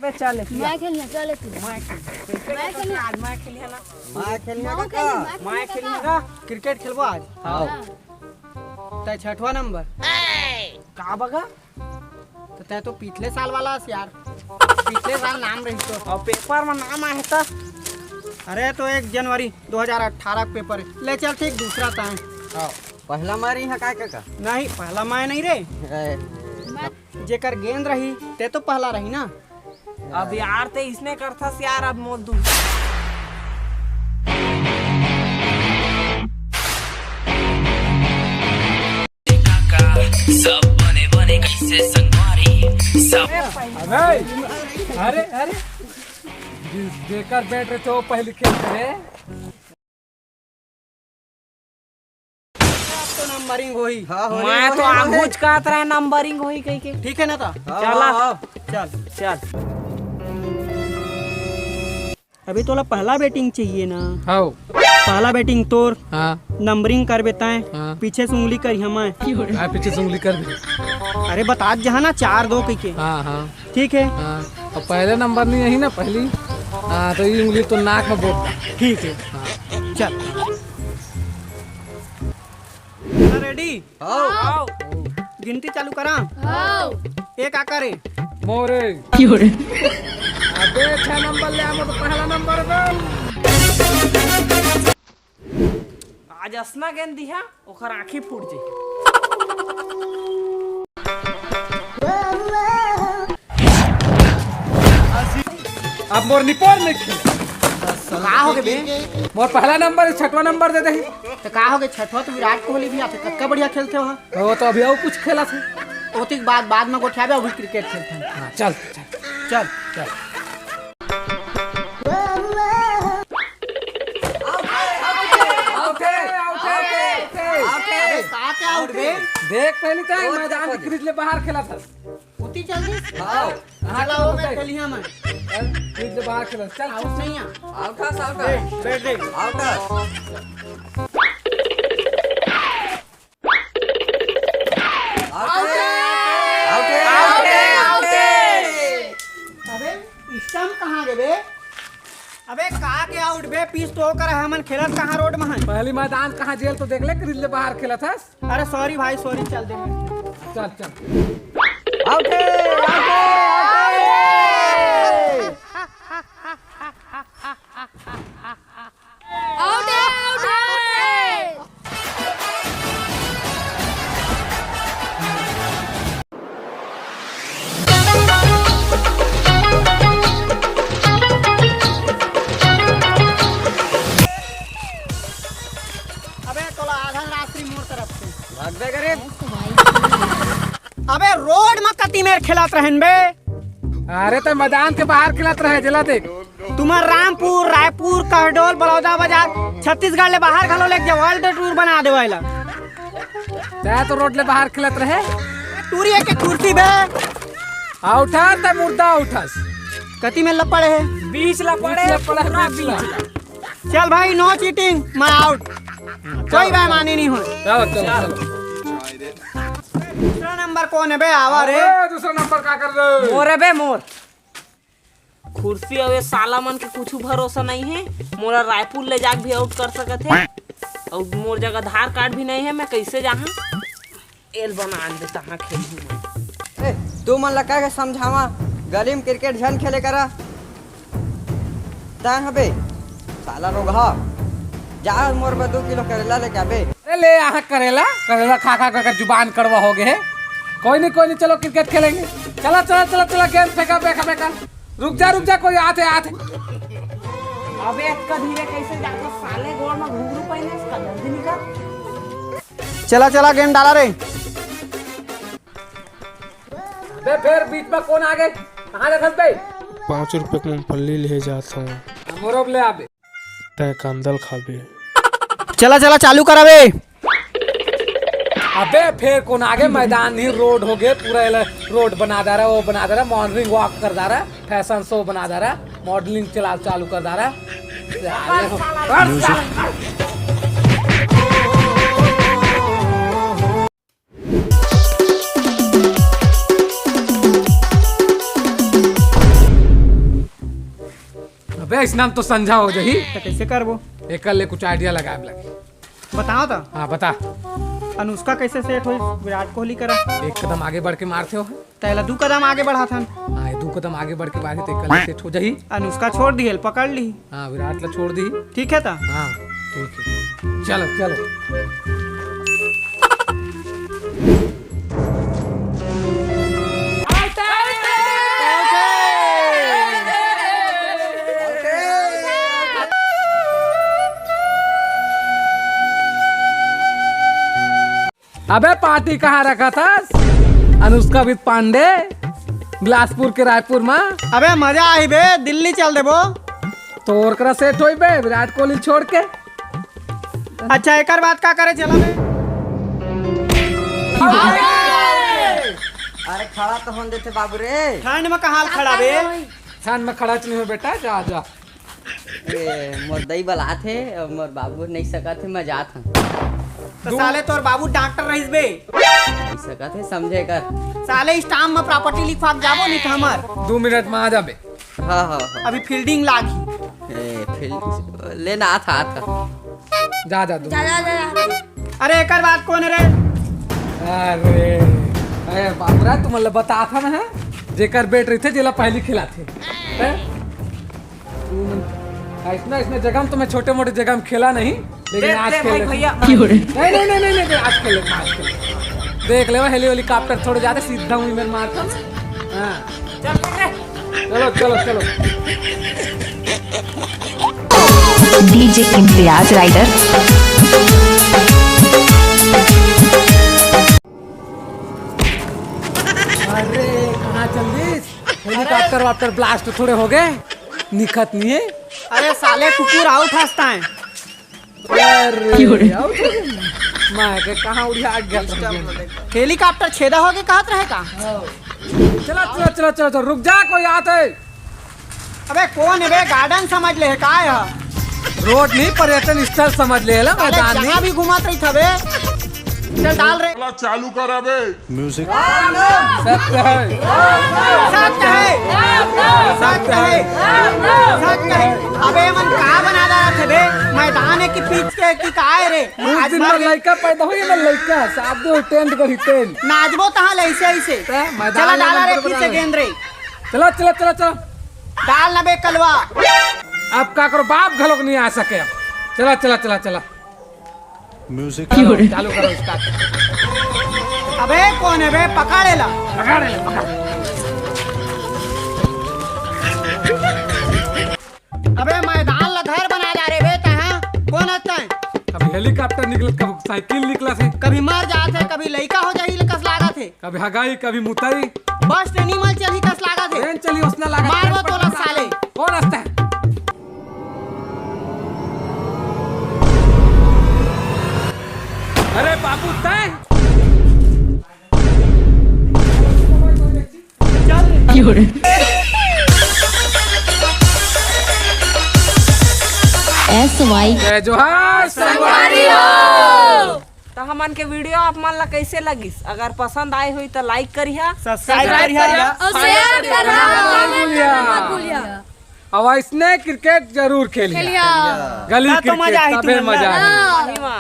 पे चल मैं खेलने चले तू मैं खेलने आज मैं खेलिए ना मैं खेलने का मैं खेलने का क्रिकेट खेलबो आज। हां तय 6वां नंबर का बगा तो तय तो पिछले साल वाला यार, पिछले साल नाम रही तो और पेपर में नाम आए था। अरे तो 1 जनवरी 2018 पेपर है। ले चल ठीक दूसरा तय। हां पहला मारी है का नहीं पहला मैं नहीं रे, जेकर गेंद रही ते तो पहला रही ना। अब यार ते इसने करथा यार अब मोल दू सब बने बने कैसे संगवारी सब। अरे अरे देकर बैठ रहे तो पहले खेलते रहे। तो नंबरिंग होई। मैं तो आगुच का तरह नंबरिंग होई कहीं के। ठीक है ना था चला चल चल अभी तोला पहला बैटिंग चाहिए ना। हां पहला बैटिंग तोर हां नंबरिंग कर बेताए हाँ। पीछे से उंगली करी हमें पीछे से उंगली कर दे। अरे बता जहाँ ना 4-2 कह के। हां हां ठीक है हाँ और पहले नंबर नहीं यही ना पहली। हाँ तो ये उंगली तो नाक में बोल। ठीक है चल रेडी आओ गिनती चालू करा। एक आकर रे मोरे अबे 6 नंबर ले आमो तो पहला नंबर बोल। आज असना गेंद दिहा ओकर आंखी फूट जाई। अब मोर निपोर में खेल। का हो गए बे मोर पहला नंबर 6वां नंबर दे दही। तो का हो गए 6वां तो विराट कोहली भी आते कितना बढ़िया खेलते वहाँ। वो तो अभी और कुछ खेला था। ओती बाद में गोठियाबे अभी क्रिकेट खेलते हैं। हाँ चल चल चल चल आउट बे देख पहले तो मैदान के क्रीज ले बाहर खेला था। उती चल दी हां चला वो मैं खेलिया मैं क्रीज ले बाहर खेला। चल आउट नहीं है आउट बैठ दे अबे स्टंप कहाँ गए बे। अबे का के आउट बे पीस तो कर हमन खेलत कहाँ रोड में है। पहली मैदान कहाँ जेल तो देख ले क्रीज ले बाहर खेला था। अरे सॉरी भाई सॉरी चल दे चल चल आउट अबे तोला आधा रात्रि मोर तरफ से भाग दे करे। अबे रोड में कति मेर खेलत रहन बे। अरे तो मैदान के बाहर खिलात रहे जला देख। तुम्हार रामपुर रायपुर कहडोल बड़ौदा बाजार छत्तीसगढ़ ले बाहर घलो लेके जा वर्ल्ड टूर बना देवाइला। ते तो रोड ले बाहर खिलात रहे। टूरिया के कुर्सी बे उठा ते मुर्दा उठास कति में लपड़े है। बीच ला पड़े पूरा बीच ला। चल भाई नो चीटिंग मैं आउट कोई भाई मानी नहीं हो। चलो चलो दूसरा नंबर कौन है बे आवा रे। दूसरा नंबर का कर रहे मोर है बे मोर कुर्सी अवे साला मन के कुछ भरोसा नहीं है। मोरा रायपुर ले जाके भी आउट कर सकत है और मोर जगह आधार कार्ड भी नहीं है। मैं कैसे जाऊँ एल बना देता हाँ खेल। तू मन लगा के समझावा गली में क्रिकेट झन खेले करा ता हबे साला रोगा जा मोर में 2 किलो करेला लेके आबे। अरे ले यहाँ करेला करेला खा खा कर जुबान कड़वा हो गए। कोई नहीं चलो क्रिकेट खेलेंगे। चला चला चला चला गेंद फेंका बेका रुक जा कोई आते अबे इतना धीरे कैसे जाकर साले गोड़ में घुंघरू पहने इसका जल्दी निकाल। चला गेंद डाला रे। बे फिर बीच में कौन आ गए कहाँ देखत बे। 5 रुपए की मूंगफली ले जाता हूँ मोरब ले आबे तय कंदल खाबे। चला चालू करा बे। अबे फिर कौन आगे मैदान ही रोड हो गए पूरा रोड बना दे रहा वो बना दे रहा मॉर्निंग वॉक कर दे रहा फैशन शो बना दे रहा मॉडलिंग चालू कर दे रहा। अबे इस नाम तो संझा हो जही तो कैसे करबो? एक ले कुछ आइडिया लगाए लगे। बताओ तो। हाँ बता। अनुष्का कैसे सेट हुई विराट कोहली करा? एक कदम आगे बढ़ के मारते हो। पहला 2 कदम आगे बढ़ा था। हाँ 2 कदम आगे बढ़ के मारे तो एक सेट हो जही। अनुष्का छोड़ दी है, पकड़ ली। हाँ विराट ला छोड़ दी। ठीक है ता? हाँ ठीक है, चलो चलो। अबे पार्टी कहाँ रखा था? अनुष्का विद पांडे बिलासपुर के रायपुर में। अबे मजा आई बे, दिल्ली चल देबो। तोर करा सेट होई बे विराट कोहली छोड़ के। अच्छा एक बात का करे चला बे। अरे खड़ा तो होन देते बाबू रे। ठंड में कहाँ खड़ा बे? ठंड में खड़ा नहीं हो बेटा, जा जा। अरे मोर दई बला थे और मोर बाबू नहीं सका थे, मैं जात हूँ। तो साले तोर बाबू डॉक्टर रहीस बे। नहीं सका थे समझे कर। साले स्टाम्प में प्रॉपर्टी लिखवा के जाबो नहीं हमर। 2 मिनट में आ जा बे। हाँ हाँ हाँ। अभी फील्डिंग लागी। फिर लेना आता जा जा तू। अरे एक बात कौन रे? अरे बाबूरा तुम मतलब बता था ना जेकर बेट रही थे जेला पहली खिला थे। इसमें इसमें जगह में तो मैं छोटे मोटे जगह में खेला नहीं, लेकिन आज खेल भैया नहीं आज खेल देख ले हेलीकॉप्टर थोड़े ज्यादा सीधा हुई मेरे मारता। हाँ चलो चलो चलो। DJ Imtiaz rider. अरे कहाँ चल दी? हेलीकॉप्टर वाप्टर ब्लास्ट थोड़े हो गए, निखत नहीं है। अरे साले कुकुर आउट हंसता है। मैं के कहाँ उड़ा गया? हेलीकॉप्टर छेदा हो के कहत रहे का? चलो चलो चलो चलो चलो रुक जा, कोई आता है। अबे कौन है बे? गार्डन समझ ले है का है? रोड नहीं पर्यटन स्थल समझ ले ला मैदान जहाँ भी घुमात रही था बे। चल डाल रे। चालू करा बे। सत्य है सत्य है सत्य है सत्य है। अबे मन का बना रहा थे बे? मैदान है कि पिच के कि का है रे? उस दिन में लड़का पैदा हुई ना, लड़का शादी टेंट करी टेंट नाचबो तहाँ ऐसे ऐसे। चला डाला रे पीछे गेंद रे। चलो चलो चलो चलो डाल ना बे कलवा। अब का करो बाप घलोक नहीं आ सके। चला चला चला चला म्यूजिक चालू करो इसका। अबे कौन है बे? पकड़ ला। अबे मैदान ला घर बना जा रे बे तहाँ। कौन आता है? कभी हेलीकॉप्टर निकला, कभी साइकिल निकला से, कभी मर जाते, कभी लड़का हो जाही कस लागा थे, कभी हगाई कभी मुताई। बस एनिमल चली कस लागा थे। ट्रेन चली उसने लगा मारबो तोला साले। कौन हंसता है? अरे बाबू तय जोहार संगवारी हो। तो हमन के वीडियो आप मन ला कैसे लगिस? अगर पसंद आई हुई तो लाइक करिया, सब्सक्राइब करिया और शेयर करना। अब इसने क्रिकेट जरूर खेलिया, गली तो मजा आई क्रिकेट तबे तुम्हें मजा आई। महिमा।